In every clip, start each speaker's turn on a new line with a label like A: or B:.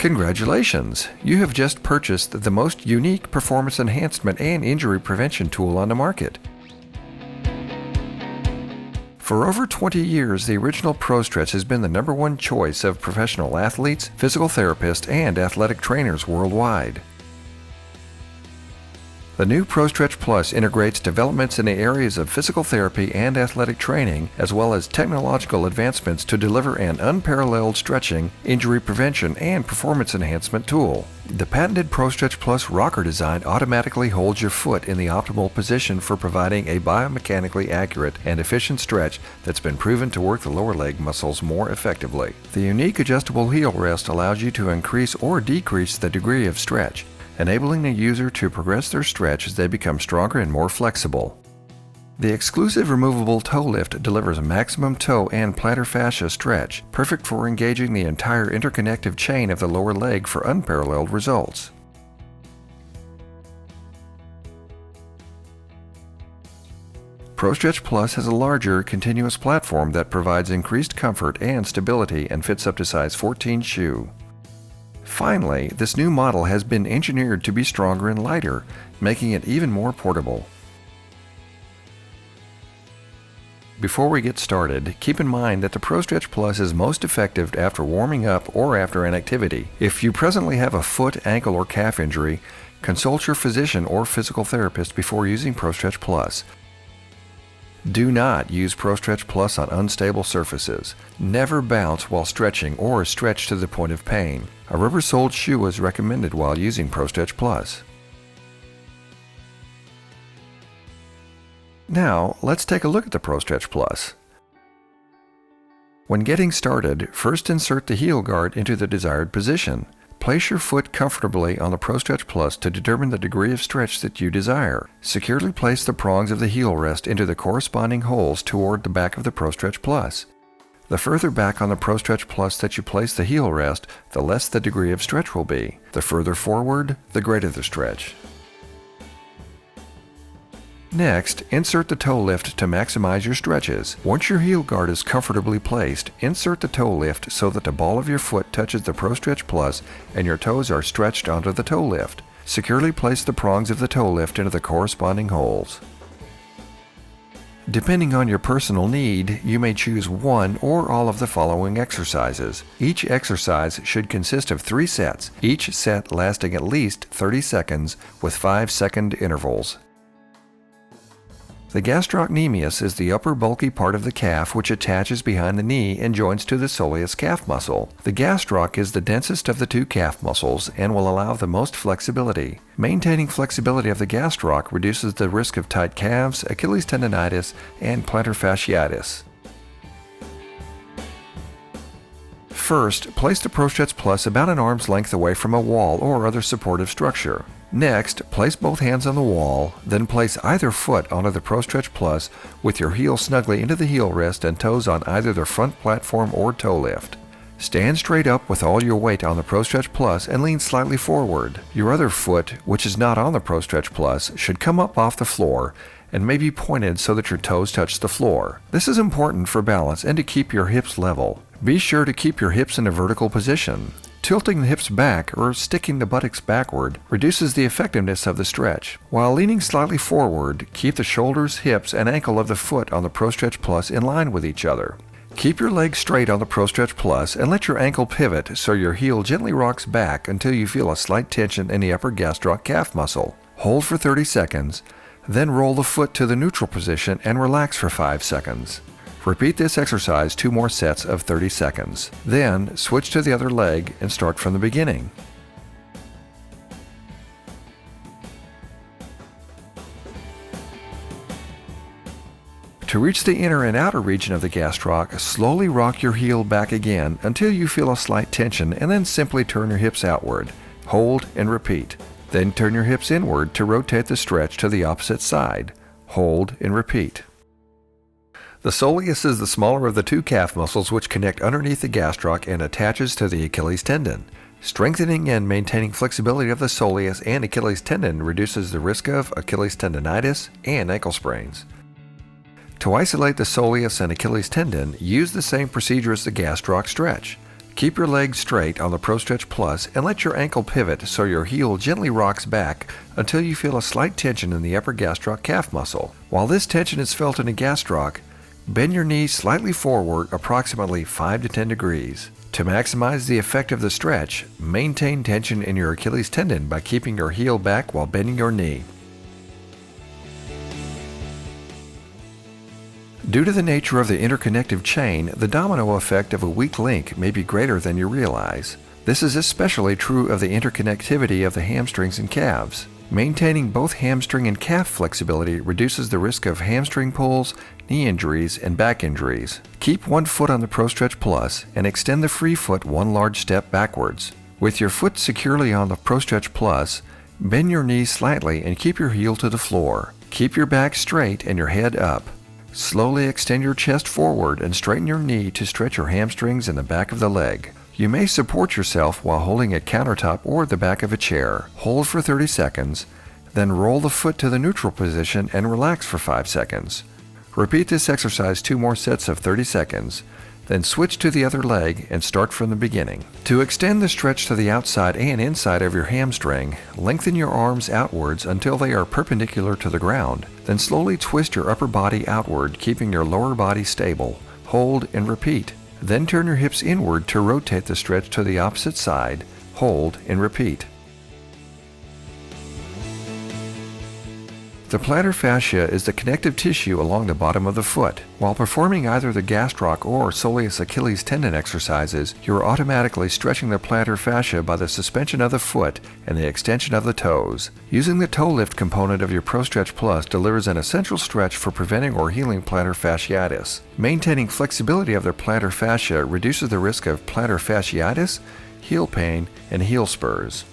A: Congratulations! You have just purchased the most unique performance enhancement and injury prevention tool on the market. For over 20 years, the original ProStretch has been the #1 choice of professional athletes, physical therapists, and athletic trainers worldwide. The new ProStretch Plus integrates developments in the areas of physical therapy and athletic training, as well as technological advancements to deliver an unparalleled stretching, injury prevention, and performance enhancement tool. The patented ProStretch Plus rocker design automatically holds your foot in the optimal position for providing a biomechanically accurate and efficient stretch that's been proven to work the lower leg muscles more effectively. The unique adjustable heel rest allows you to increase or decrease the degree of stretch, enabling the user to progress their stretch as they become stronger and more flexible. The exclusive removable toe lift delivers a maximum toe and plantar fascia stretch, perfect for engaging the entire interconnective chain of the lower leg for unparalleled results. ProStretch Plus has a larger, continuous platform that provides increased comfort and stability and fits up to size 14 shoe. Finally, this new model has been engineered to be stronger and lighter, making it even more portable. Before we get started, keep in mind that the ProStretch Plus is most effective after warming up or after an activity. If you presently have a foot, ankle, or calf injury, consult your physician or physical therapist before using ProStretch Plus. Do not use ProStretch Plus on unstable surfaces. Never bounce while stretching or stretch to the point of pain. A rubber-soled shoe is recommended while using ProStretch Plus. Now, let's take a look at the ProStretch Plus. When getting started, first insert the heel guard into the desired position. Place your foot comfortably on the ProStretch Plus to determine the degree of stretch that you desire. Securely place the prongs of the heel rest into the corresponding holes toward the back of the ProStretch Plus. The further back on the ProStretch Plus that you place the heel rest, the less the degree of stretch will be. The further forward, the greater the stretch. Next, insert the toe lift to maximize your stretches. Once your heel guard is comfortably placed, insert the toe lift so that the ball of your foot touches the ProStretch Plus and your toes are stretched onto the toe lift. Securely place the prongs of the toe lift into the corresponding holes. Depending on your personal need, you may choose one or all of the following exercises. Each exercise should consist of 3 sets, each set lasting at least 30 seconds with 5-second intervals. The gastrocnemius is the upper bulky part of the calf which attaches behind the knee and joins to the soleus calf muscle. The gastroc is the densest of the 2 calf muscles and will allow the most flexibility. Maintaining flexibility of the gastroc reduces the risk of tight calves, Achilles tendonitis, and plantar fasciitis. First, place the ProStretch Plus about an arm's length away from a wall or other supportive structure. Next, place both hands on the wall, then place either foot onto the ProStretch Plus with your heel snugly into the heel rest and toes on either the front platform or toe lift. Stand straight up with all your weight on the ProStretch Plus and lean slightly forward. Your other foot, which is not on the ProStretch Plus, should come up off the floor and may be pointed so that your toes touch the floor. This is important for balance and to keep your hips level. Be sure to keep your hips in a vertical position. Tilting the hips back or sticking the buttocks backward reduces the effectiveness of the stretch. While leaning slightly forward, keep the shoulders, hips, and ankle of the foot on the ProStretch Plus in line with each other. Keep your legs straight on the ProStretch Plus and let your ankle pivot so your heel gently rocks back until you feel a slight tension in the upper gastroc calf muscle. Hold for 30 seconds, then roll the foot to the neutral position and relax for 5 seconds. Repeat this exercise 2 more sets of 30 seconds. Then switch to the other leg and start from the beginning. To reach the inner and outer region of the gastroc, slowly rock your heel back again until you feel a slight tension and then simply turn your hips outward. Hold and repeat. Then turn your hips inward to rotate the stretch to the opposite side. Hold and repeat. The soleus is the smaller of the 2 calf muscles which connect underneath the gastroc and attaches to the Achilles tendon. Strengthening and maintaining flexibility of the soleus and Achilles tendon reduces the risk of Achilles tendonitis and ankle sprains. To isolate the soleus and Achilles tendon, use the same procedure as the gastroc stretch. Keep your legs straight on the ProStretch Plus and let your ankle pivot so your heel gently rocks back until you feel a slight tension in the upper gastroc calf muscle. While this tension is felt in the gastroc, bend your knee slightly forward approximately 5 to 10 degrees. To maximize the effect of the stretch, maintain tension in your Achilles tendon by keeping your heel back while bending your knee. Due to the nature of the interconnective chain, the domino effect of a weak link may be greater than you realize. This is especially true of the interconnectivity of the hamstrings and calves. Maintaining both hamstring and calf flexibility reduces the risk of hamstring pulls, knee injuries, and back injuries. Keep one foot on the ProStretch Plus and extend the free foot one large step backwards. With your foot securely on the ProStretch Plus, bend your knee slightly and keep your heel to the floor. Keep your back straight and your head up. Slowly extend your chest forward and straighten your knee to stretch your hamstrings and the back of the leg. You may support yourself while holding a countertop or the back of a chair. Hold for 30 seconds, then roll the foot to the neutral position and relax for 5 seconds. Repeat this exercise 2 more sets of 30 seconds, then switch to the other leg and start from the beginning. To extend the stretch to the outside and inside of your hamstring, lengthen your arms outwards until they are perpendicular to the ground. Then slowly twist your upper body outward, keeping your lower body stable. Hold and repeat. Then turn your hips inward to rotate the stretch to the opposite side. Hold and repeat. The plantar fascia is the connective tissue along the bottom of the foot. While performing either the gastroc or soleus Achilles tendon exercises, you are automatically stretching the plantar fascia by the suspension of the foot and the extension of the toes. Using the toe lift component of your ProStretch Plus delivers an essential stretch for preventing or healing plantar fasciitis. Maintaining flexibility of the plantar fascia reduces the risk of plantar fasciitis, heel pain, and heel spurs.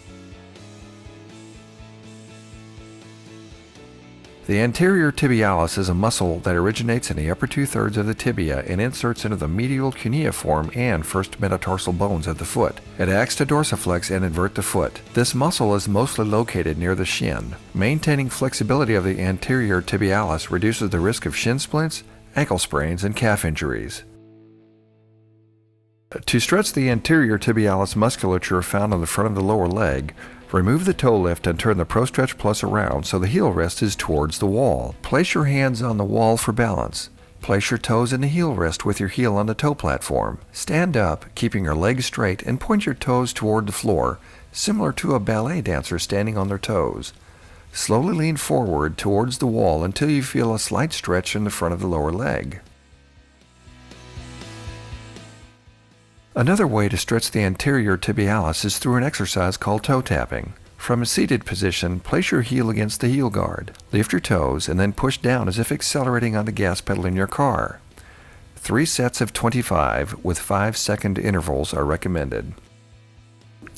A: The anterior tibialis is a muscle that originates in the upper 2/3 of the tibia and inserts into the medial cuneiform and first metatarsal bones of the foot. It acts to dorsiflex and invert the foot. This muscle is mostly located near the shin. Maintaining flexibility of the anterior tibialis reduces the risk of shin splints, ankle sprains, and calf injuries. To stretch the anterior tibialis musculature found on the front of the lower leg, remove the toe lift and turn the ProStretch Plus around so the heel rest is towards the wall. Place your hands on the wall for balance. Place your toes in the heel rest with your heel on the toe platform. Stand up, keeping your legs straight, and point your toes toward the floor, similar to a ballet dancer standing on their toes. Slowly lean forward towards the wall until you feel a slight stretch in the front of the lower leg. Another way to stretch the anterior tibialis is through an exercise called toe tapping. From a seated position, place your heel against the heel guard. Lift your toes and then push down as if accelerating on the gas pedal in your car. 3 sets of 25 with 5-second intervals are recommended.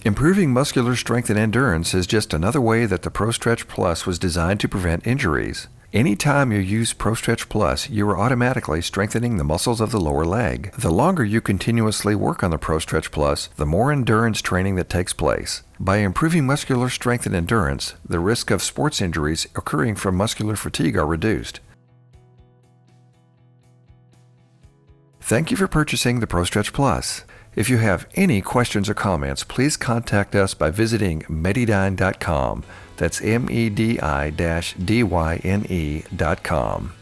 A: Improving muscular strength and endurance is just another way that the ProStretch Plus was designed to prevent injuries. Anytime you use ProStretch Plus, you are automatically strengthening the muscles of the lower leg. The longer you continuously work on the ProStretch Plus, the more endurance training that takes place. By improving muscular strength and endurance, the risk of sports injuries occurring from muscular fatigue are reduced. Thank you for purchasing the ProStretch Plus. If you have any questions or comments, please contact us by visiting Medyne.com. That's MEDI-DYNE.com.